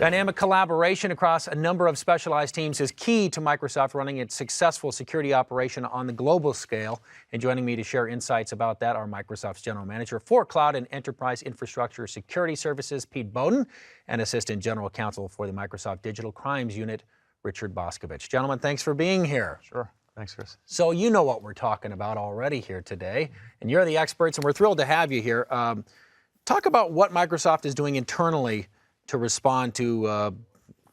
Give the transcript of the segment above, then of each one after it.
Dynamic collaboration across a number of specialized teams is key to Microsoft running its successful security operation on the global scale. And joining me to share insights about that are Microsoft's General Manager for Cloud and Enterprise Infrastructure Security Services, Pete Bowden, and Assistant General Counsel for the Microsoft Digital Crimes Unit, Richard Boscovich. Gentlemen, thanks for being here. Sure. Thanks, Chris. So you know what we're talking about already here today, and you're the experts, and we're thrilled to have you here. Talk about what Microsoft is doing internally to respond to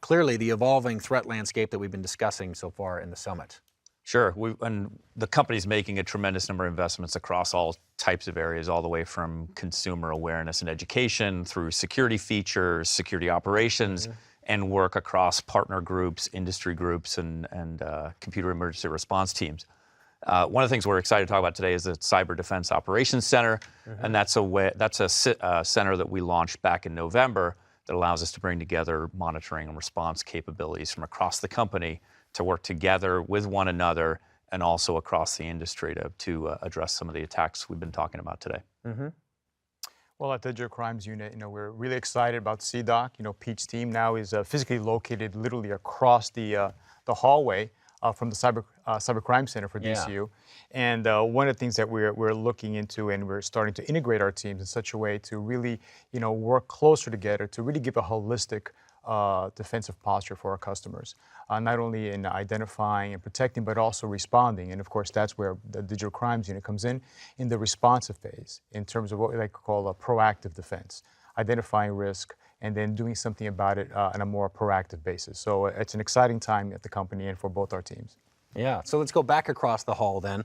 clearly the evolving threat landscape that we've been discussing so far in the summit. Sure. And the company's making a tremendous number of investments across all types of areas, all the way from consumer awareness and education through security features, security operations, and work across partner groups, industry groups, and computer emergency response teams. One of the things we're excited to talk about today is the Cyber Defense Operations Center, and that's a center that we launched back in November that allows us to bring together monitoring and response capabilities from across the company to work together with one another and also across the industry to address some of the attacks we've been talking about today. Well, at the Digital Crimes Unit, we're really excited about CDOC. Pete's team now is physically located literally across the hallway from the Cybercrime Center for DCU. And one of the things that we're looking into, and we're starting to integrate our teams in such a way to really, work closer together to really give a holistic defensive posture for our customers, not only in identifying and protecting, but also responding. And of course, that's where the Digital Crimes Unit comes in the responsive phase, in terms of what we like to call a proactive defense, identifying risk, and then doing something about it on a more proactive basis. So it's an exciting time at the company and for both our teams. Yeah, so let's go back across the hall then.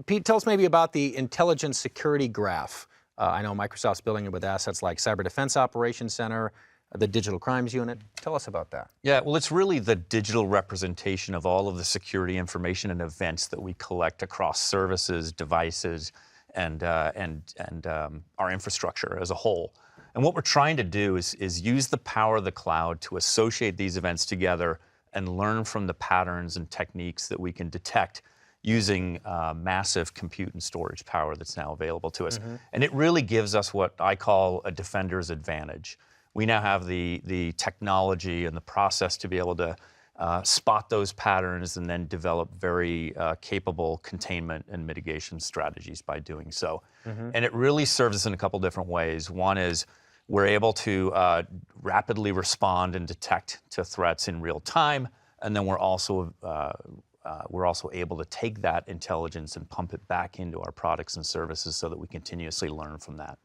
Pete, tell us maybe about the Intelligence Security Graph. I know Microsoft's building it with assets like Cyber Defense Operations Center, the Digital Crimes Unit. Tell us about that. Yeah, well, it's really the digital representation of all of the security information and events that we collect across services, devices, and our infrastructure as a whole. And what we're trying to do is use the power of the cloud to associate these events together and learn from the patterns and techniques that we can detect using massive compute and storage power that's now available to us. And it really gives us what I call a defender's advantage. We now have the technology and the process to be able to spot those patterns and then develop very capable containment and mitigation strategies by doing so. And it really serves us in a couple different ways. One is we're able to rapidly respond and detect to threats in real time, and then we're also able to take that intelligence and pump it back into our products and services so that we continuously learn from that.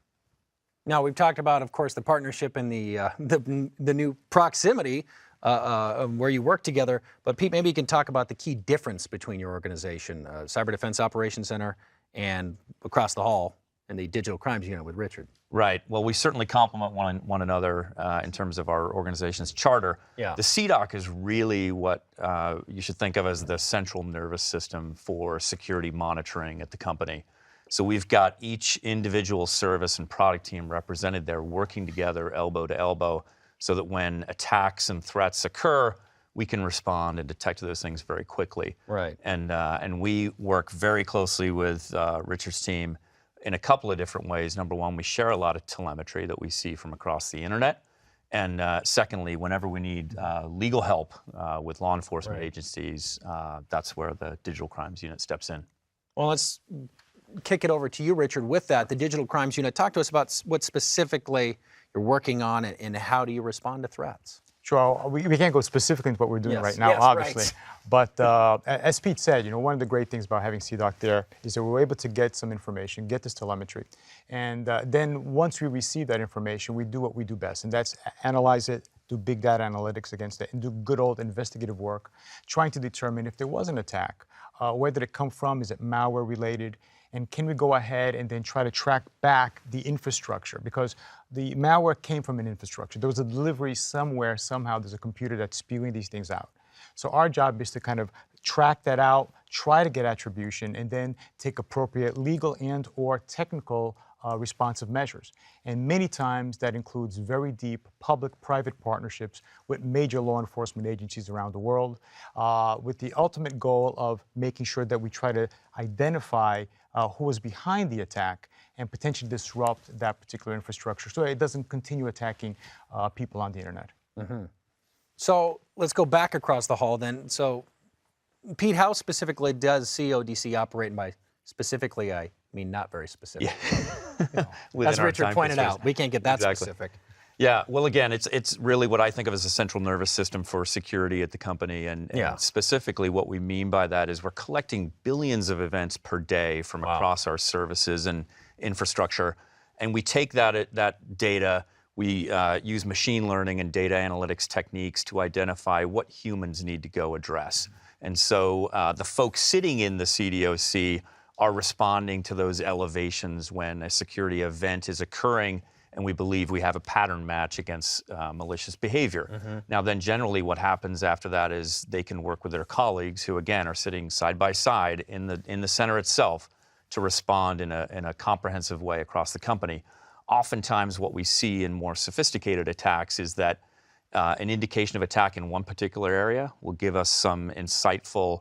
Now, we've talked about, of course, the partnership and the new proximity where you work together. But Pete, maybe you can talk about the key difference between your organization, Cyber Defense Operations Center, and across the hall in the Digital Crimes Unit with Richard. Right. Well, we certainly complement one another in terms of our organization's charter. Yeah. The CDOC is really what you should think of as the central nervous system for security monitoring at the company. So we've got each individual service and product team represented there working together elbow to elbow so that when attacks and threats occur, we can respond and detect those things very quickly. Right. And we work very closely with Richard's team in a couple of different ways. Number one, we share a lot of telemetry that we see from across the internet. And secondly, whenever we need legal help with law enforcement agencies, that's where the Digital Crimes Unit steps in. Well, let's kick it over to you, Richard, with that, the Digital Crimes Unit. Talk to us about what specifically you're working on and how do you respond to threats? Sure. We can't go specifically into what we're doing right now, obviously. Right. But as Pete said, one of the great things about having CDOC there is that we're able to get some information, get this telemetry. And then once we receive that information, we do what we do best, and that's analyze it, do big data analytics against it, and do good old investigative work, trying to determine if there was an attack, where did it come from, is it malware related, and can we go ahead and then try to track back the infrastructure? Because the malware came from an infrastructure. There was a delivery somewhere, somehow there's a computer that's spewing these things out. So our job is to kind of track that out, try to get attribution, and then take appropriate legal and or technical responsive measures. And many times that includes very deep public-private partnerships with major law enforcement agencies around the world, with the ultimate goal of making sure that we try to identify who was behind the attack and potentially disrupt that particular infrastructure so it doesn't continue attacking people on the internet. So let's go back across the hall then. So, Pete, how specifically does CODC operate? And by specifically, I mean not very specific. Yeah. As Richard pointed out, we can't get that specific. Yeah, well, again, it's really what I think of as a central nervous system for security at the company. And specifically what we mean by that is we're collecting billions of events per day from across our services and infrastructure. And we take that data, we use machine learning and data analytics techniques to identify what humans need to go address. And so the folks sitting in the CDOC are responding to those elevations when a security event is occurring and we believe we have a pattern match against malicious behavior. Now then generally what happens after that is they can work with their colleagues who again are sitting side by side in the center itself to respond in a comprehensive way across the company. Oftentimes what we see in more sophisticated attacks is that an indication of attack in one particular area will give us some insightful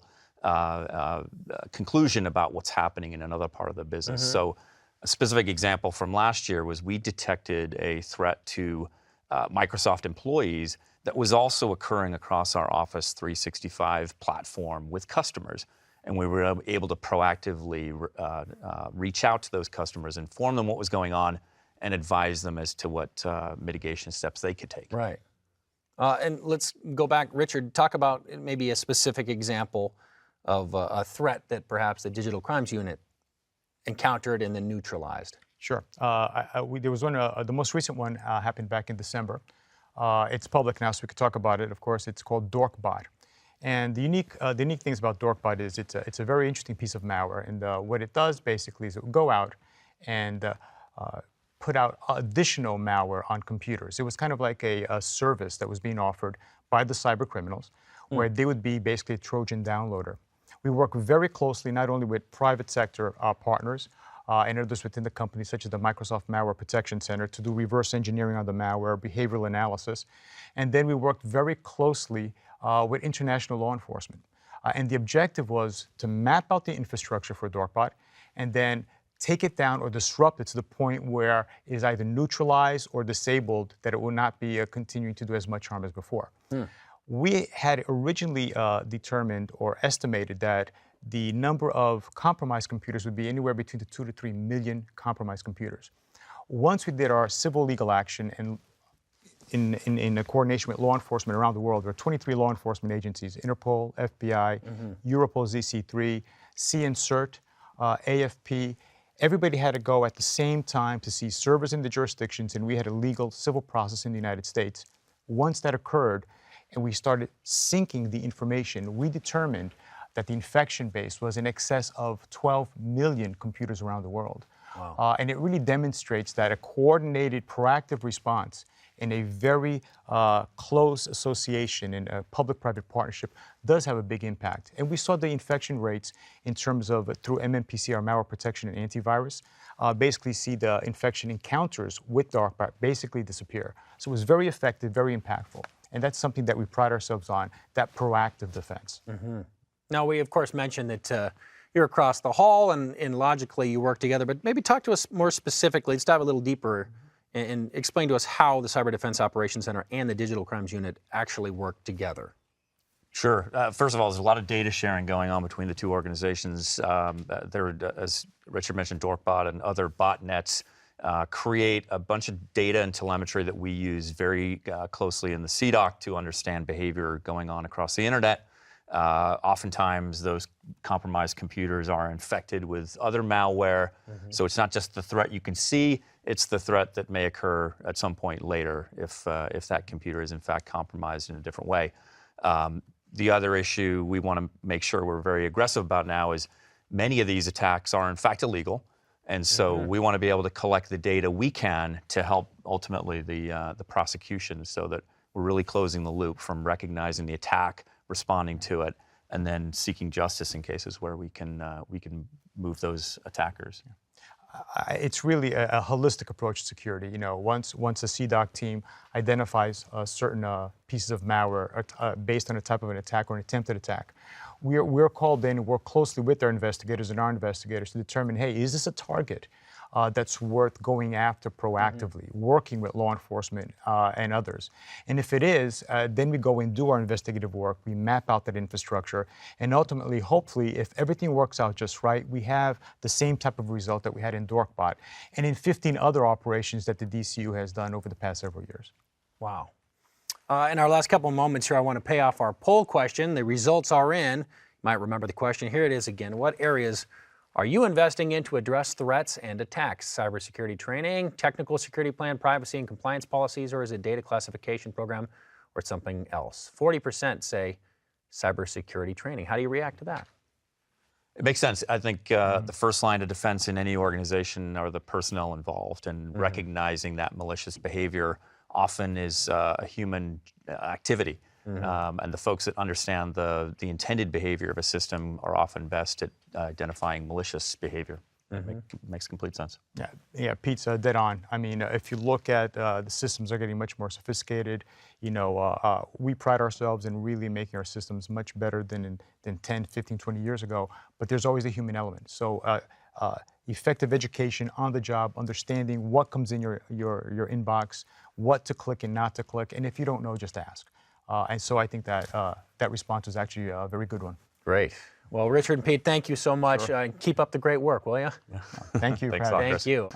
conclusion about what's happening in another part of the business. So a specific example from last year was we detected a threat to Microsoft employees that was also occurring across our Office 365 platform with customers. And we were able to proactively reach out to those customers, inform them what was going on, and advise them as to what mitigation steps they could take. Right. And let's go back, Richard, talk about maybe a specific example of a threat that perhaps the Digital Crimes Unit encountered and then neutralized. Sure. There was one, the most recent one happened back in December. It's public now, so we could talk about it. Of course, it's called DorkBot. And the unique things about DorkBot is it's a very interesting piece of malware. And what it does basically is it will go out and put out additional malware on computers. It was kind of like a service that was being offered by the cyber criminals, where they would be basically a Trojan downloader. We work very closely not only with private sector partners and others within the company, such as the Microsoft Malware Protection Center, to do reverse engineering on the malware, behavioral analysis. And then we worked very closely with international law enforcement. And the objective was to map out the infrastructure for DorkBot and then take it down or disrupt it to the point where it is either neutralized or disabled, that it will not be continuing to do as much harm as before. We had originally determined or estimated that the number of compromised computers would be anywhere between 2 to 3 million compromised computers. Once we did our civil legal action and in a coordination with law enforcement around the world, there are 23 law enforcement agencies, Interpol, FBI, Europol ZC3, CNCERT, AFP. Everybody had to go at the same time to see servers in the jurisdictions, and we had a legal civil process in the United States. Once that occurred, and we started syncing the information, we determined that the infection base was in excess of 12 million computers around the world. Wow. And it really demonstrates that a coordinated, proactive response in a very close association in a public-private partnership does have a big impact. And we saw the infection rates in terms of through MMPC, our malware protection and antivirus, basically see the infection encounters with DorkBot basically disappear. So it was very effective, very impactful. And that's something that we pride ourselves on, that proactive defense. Now, we, of course, mentioned that you're across the hall and logically you work together, but maybe talk to us more specifically, let's dive a little deeper and explain to us how the Cyber Defense Operations Center and the Digital Crimes Unit actually work together. Sure. First of all, there's a lot of data sharing going on between the two organizations. As Richard mentioned, DorkBot and other botnets create a bunch of data and telemetry that we use very closely in the CDOC to understand behavior going on across the internet. Oftentimes, those compromised computers are infected with other malware. So it's not just the threat you can see, it's the threat that may occur at some point later if that computer is in fact compromised in a different way. The other issue we want to make sure we're very aggressive about now is many of these attacks are in fact illegal. And so we want to be able to collect the data we can to help ultimately the prosecution, so that we're really closing the loop from recognizing the attack, responding to it, and then seeking justice in cases where we can move those attackers. It's really a holistic approach to security. You know, once a CDOC team identifies certain pieces of malware based on a type of an attack or an attempted attack, we're called in and work closely with our investigators and our investigators to determine, hey, is this a target that's worth going after proactively, working with law enforcement and others. And if it is, then we go and do our investigative work, we map out that infrastructure, and ultimately, hopefully, if everything works out just right, we have the same type of result that we had in Dorkbot and in 15 other operations that the DCU has done over the past several years. Wow. In our last couple of moments here, I want to pay off our poll question. The results are in. You might remember the question. Here it is again. What areas are you investing in to address threats and attacks? Cybersecurity training, technical security plan, privacy and compliance policies, or is it data classification program or something else? 40% say cybersecurity training. How do you react to that? It makes sense. I think the first line of defense in any organization are the personnel involved, and recognizing that malicious behavior often is a human activity. And the folks that understand the intended behavior of a system are often best at identifying malicious behavior. Makes complete sense. Yeah, Pete's dead on. I mean, if you look at the systems are getting much more sophisticated. You know, we pride ourselves in really making our systems much better than 10, 15, 20 years ago, but there's always a human element. So effective education on the job, understanding what comes in your inbox, what to click and not to click, and if you don't know, just ask. And so I think that that response is actually a very good one. Great. Well, Richard and Pete, thank you so much. Sure. Keep up the great work, will you? Thank you. Thanks, Pat. Thank you.